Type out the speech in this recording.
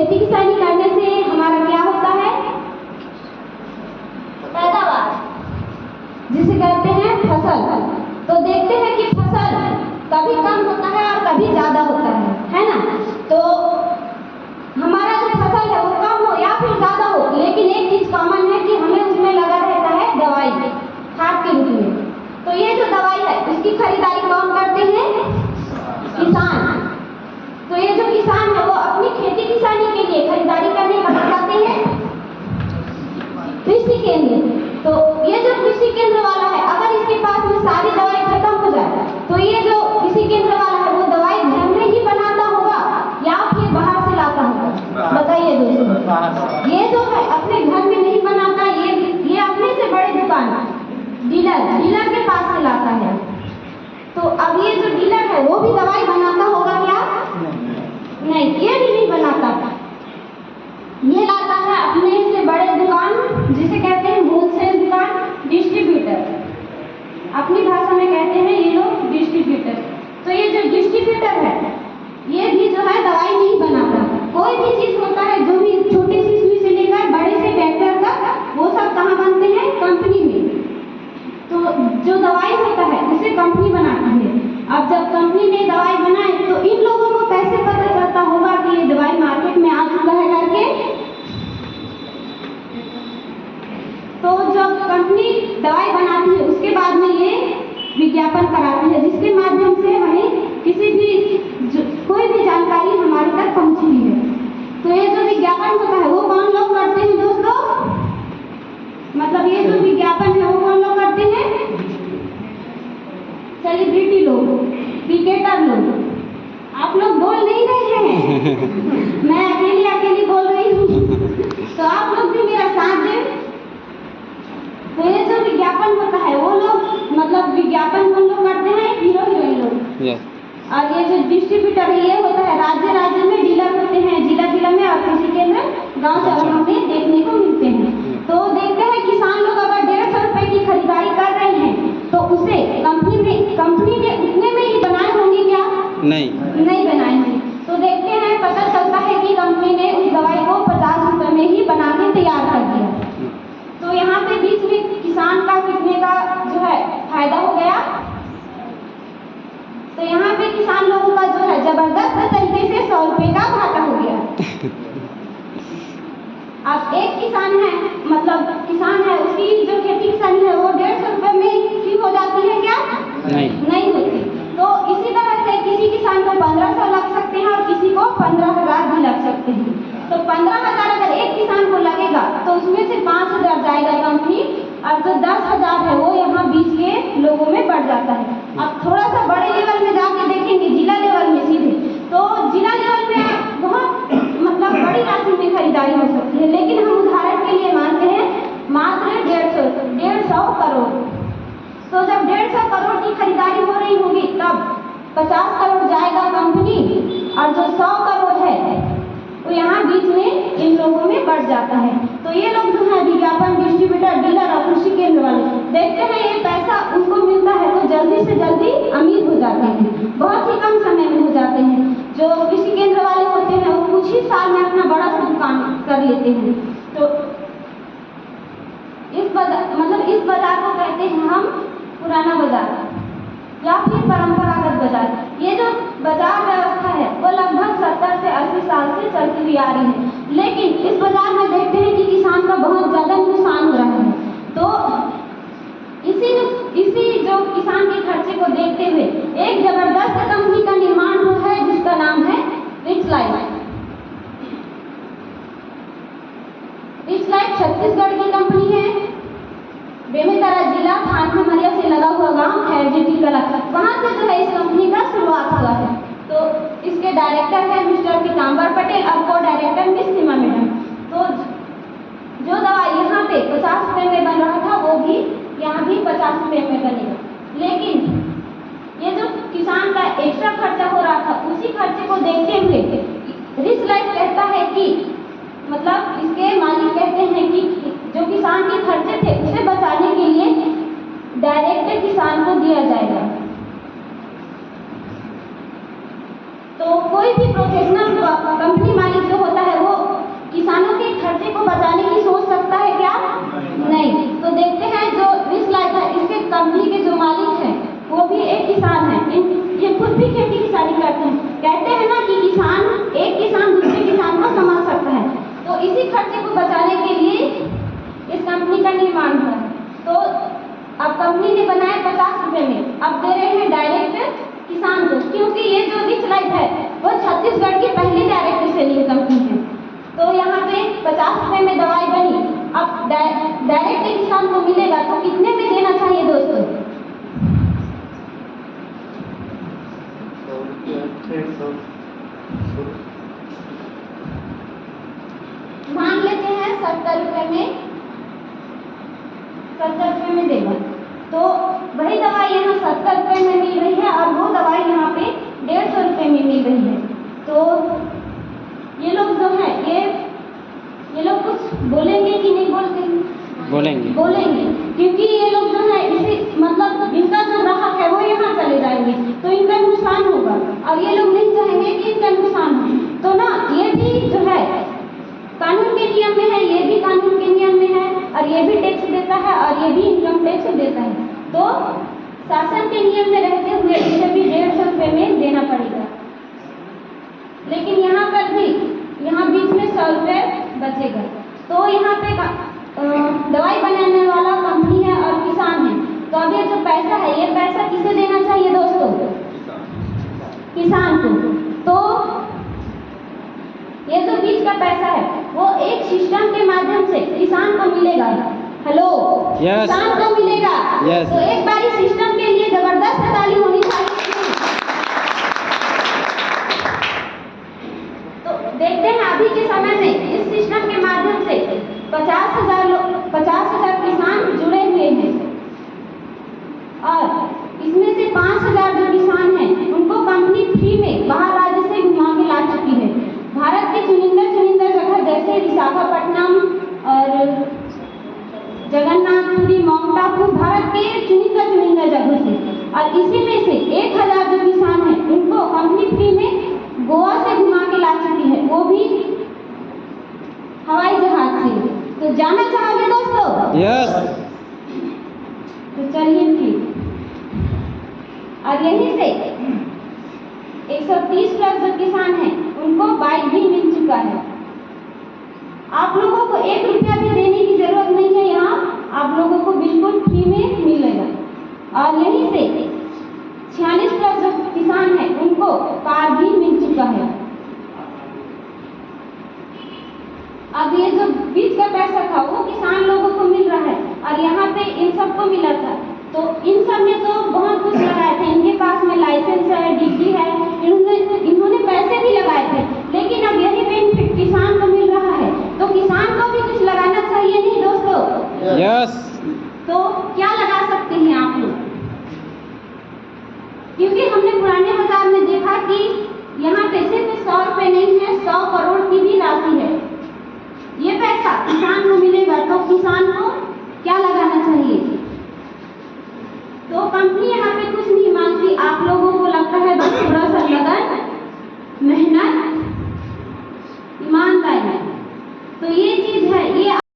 खेती किसानी करने से हमारा क्या होता है? पैदावार, जिसे कहते हैं फसल। तो देखते हैं कि फसल कभी कम होता है और कभी ज़्यादा होता है ना? तो हमारा जो फसल है वो कम हो या फिर ज़्यादा हो, लेकिन एक चीज़ कॉमन है कि हमें उसमें लगा रहता है दवाई, खाद के रूप में। तो ये जो दवाई है उसकी खरीदारी कौन करते हैं? किसान। तो ये जो किसान है वो अपनी खेती किसानी के लिए खरीदारी करने कहाँ जाते हैं? कृषि केंद्र। तो ये जो कृषि केंद्र वाला है, अगर इसके पास में सारी दवाई खत्म हो जाए तो ये जो कृषि केंद्र वाला है वो दवाई घर में ही बनाता होगा या फिर बाहर से लाता होगा? बताइए दोस्तों। ये जो है अपने घर में नहीं बनाता, ये अपने से बड़े दुकान डीलर के पास से लाता है। तो अब ये जो डीलर है वो भी दवाई बनाता होगा क्या? नहीं, ये भी नहीं बनाता। ये लाता है अपने से बड़े दुकान, जिसे कहते हैं होलसेल दुकान, डिस्ट्रीब्यूटर। अपनी भाषा में कहते हैं ये लोग डिस्ट्रीब्यूटर। तो ये जो डिस्ट्रीब्यूटर है ये भी जो है दवाई नहीं बनाता। कोई भी चीज होता है, जो भी छोटी सी सुई से लेकर बड़े से ट्रैक्टर तक, वो सब कहाँ बनते हैं? कंपनी में। तो जो दवाई होता है उसे कंपनी बनाती है। अब जब कंपनी ने दवाई बनाए तो इन लोगों को कैसे पता चलता होगा कि ये दवाई मार्केट में आ चुका है करके? तो जब कंपनी दवाई बनाती है उसके बाद में ये विज्ञापन कराती है, जिसके माध्यम से हमें किसी भी कोई भी जानकारी हमारे तक पहुंचती है। तो ये जो विज्ञापन होता है वो कौन लोग करते हैं दोस्तों? मतलब ये जो विज्ञापन है वो कौन लोग करते हैं? सेलिब्रिटी लोग, क्रिकेटर लोग। आप लोग बोल नहीं रहे हैं मैं अकेली बोल रही हूँ, तो आप लोग भी मेरा साथ दें। तो ये जो विज्ञापन होता है वो लोग, मतलब विज्ञापन कौन लोग करते हैं? हीरो हीरोइन लोग। और ये जो डिस्ट्रीब्यूटर ये होता है, राज्य में डीलर होते हैं, जिला में और कृषि केंद्र गाँव चौराहों में देखने को मिलते हैं। तो देखते हैं किसान लोग अगर 150 रुपए की खरीदारी कर रहे हैं तो उसे कंपनी ने उतने में ही बनाए होंगे क्या? नहीं बनाएंगे। तो देखते हैं, पता चलता है कि कंपनी ने उस दवाई को 50 रुपए में ही बना के तैयार कर दिया। तो यहाँ पे बीच में किसान का कितने का जो है फायदा हो गया? तो यहाँ पे किसान लोगों का जो है जबरदस्त तरीके से 100 रुपए का घाटा हो गया। अब एक किसान है, मतलब किसान है, उसकी जो खेती किसानी है वो 150 रुपए में ही हो जाती है क्या? नहीं होती। तो इसी तरह से किसी किसान को 1500 लग सकते हैं और किसी को 15,000 भी लग सकते हैं। तो 15,000 अगर एक किसान को लगेगा तो उसमें से 5,000 जाएगा कंपनी, और जो 10,000 है वो यहाँ बीच के लोगों में बढ़ जाता है। अब थोड़ा सा बड़े लेवल में जाके देखेंगे, जिला लेवल में सीधे, तो जिला लेवल में बहुत मतलब बड़ी राशि में खरीदारी हो सकती है, लेकिन हम उदाहरण के लिए मानते हैं मात्र 150 करोड़। तो जब 150 करोड़ की खरीदारी हो रही होगी तब 50 करोड़ जाएगा कंपनी, और जो 100 करोड़ है वो यहाँ बीच में इन लोगों में बढ़ जाता है। तो ये लोग जो है विज्ञापन, डिस्ट्रीब्यूटर, डीलर और कृषि केंद्र वाले देखते हैं ये पैसा उनको मिलता है तो जल्दी से जल्दी अमीर हो जाते हैं, बहुत ही कम समय में हो जाते हैं। जो कृषि केंद्र वाले होते हैं वो कुछ ही साल में अपना बड़ा सा दुकान कर लेते हैं। तो इस बाजार को कहते हैं हम पुराना बाजार या फिर परंपरागत बाजार। ये जो बाजार व्यवस्था है वो लगभग 70 से 80 साल से चलती हुई आ रही है, लेकिन इस बाजार में देखते हैं कि किसान का बहुत ज़्यादा नुकसान हो रहा है। तो इसी जो किसान के खर्चे को देखते हुए एक जबरदस्त कंपनी का निर्माण हुआ है जिसका नाम है rich life. Rich life Chhattisgarh की कंपनी है। बेमेतरा जिला थानखमरिया से लगा हुआ गांव खैरजेठी कला, वहाँ से जो है इस कंपनी का शुरुआत हुआ है। तो इसके डायरेक्टर है मिस्टर पीताम्बर पटेल और को डायरेक्टर मिस सीमा मैडम। तो जो दवा यहाँ पे 50 रुपए में बन रहा था वो भी यहाँ भी 50 रुपए में बनेगा, लेकिन ये जो किसान का एक्स्ट्रा खर्चा हो रहा था उसी खर्चे को देखते हुए रिच लाइफ कहता है कि, मतलब इसके मालिक कहते हैं कि जो किसान के खर्चे थे उसे बचाने के लिए डायरेक्ट किसान को दिया जाएगा। तो कोई भी प्रोफेशनल को बनाए 50 रुपए में, अब दे रहे हैं डायरेक्ट किसान को, क्योंकि ये जो रिचलाइट है वो छत्तीसगढ़ की पहली डायरेक्ट सेलिंग कंपनी है। तो यहाँ पे 50 रुपए में दवाई बनी, अब डायरेक्ट किसान को मिलेगा तो कितने में देना चाहिए दोस्तों? मान लेते हैं 70 रुपए में, 70 रुपए में देगा, तो वही दवाई यहाँ 70 रुपए में मिल रही है और वो दवाई यहाँ पे 150 रुपए में मिल रही है। तो ये लोग जो है ये लोग कुछ बोलेंगे कि नहीं बोलेंगे? बोलेंगे, क्योंकि ये लोग जो है इसी मतलब इनका जो ग्राहक है वो यहाँ चले जाएंगे तो इनका नुकसान होगा, और ये लोग नहीं चाहेंगे कि इनका नुकसान हो। तो ना ये भी जो है कानून के नियम में है, ये भी कानून के नियम में है, और ये भी टैक्स देता है और ये भी इनकम टैक्स देता है। तो शासन के नियम में रहते हुए इसे भी 150 रुपए में देना पड़ेगा। लेकिन यहाँ पर भी यहाँ बीच में 100 रुपये बचेगा। तो यहाँ पे दवाई बनाने वाला कंपनी है और किसान है, तो अब ये जो पैसा है ये पैसा किसे देना चाहिए दोस्तों? किसान को। तो ये जो बीच का पैसा है वो एक सिस्टम के माध्यम से किसान को मिलेगा। हेलो, किसान को मिलेगा। तो एक बार इस सिस्टम के लिए जबरदस्त ताली होनी चाहिए। तो देखते हैं अभी के समय में इस सिस्टम के माध्यम से 50,000 किसान जुड़े हुए हैं, और इसमें से 5,000 जो किसान हैं उनको कंपनी फ्री में बाहर राज्य से घुमा के ला चुकी है। भारत के चुनिंदा जगह जैसे विशाखापट्टनम और जगन्नाथपुरी, माउंट आबू, भारत के चुनिंदा जगह से, और इसी में से 1,000 जो किसान हैं उनको कंपनी फ्री में गोवा से घुमा के ला चुकी है, वो भी हवाई जहाज से। तो जाना चाहोगे दोस्तों? यस। तो चलिए फिर, और यहीं से 130 प्लस जो किसान हैं उनको बाइक भी मिल चुका है। आप लोगों को 1 रुपया भी देने की जरूरत नहीं है, यहाँ आप लोगों को बिल्कुल फ्री में मिलेगा। और यहीं से 46 प्लस जो किसान हैं उनको कार भी मिल चुका है। अब ये जो बीच का पैसा था वो किसान लोगों को मिल रहा है, और यहाँ पे इन सबको मिला था। तो इन सब ने तो बहुत कुछ लगाए थे, इनके पास में लाइसेंस है, डिग्री है, इन्होंने पैसे भी लगाए थे, लेकिन अब यही बेनिफिट किसान को मिल रहा है, तो किसान को भी कुछ लगाना चाहिए नहीं दोस्तों? यस। तो क्या लगा सकते हैं आप लोग? क्योंकि हमने पुराने बाजार में देखा कि यहाँ पे सिर्फ 100 रुपये नहीं है, 100 करोड़ की भी राशि है। ये पैसा किसान को मिलेगा, तो किसान को क्या लगा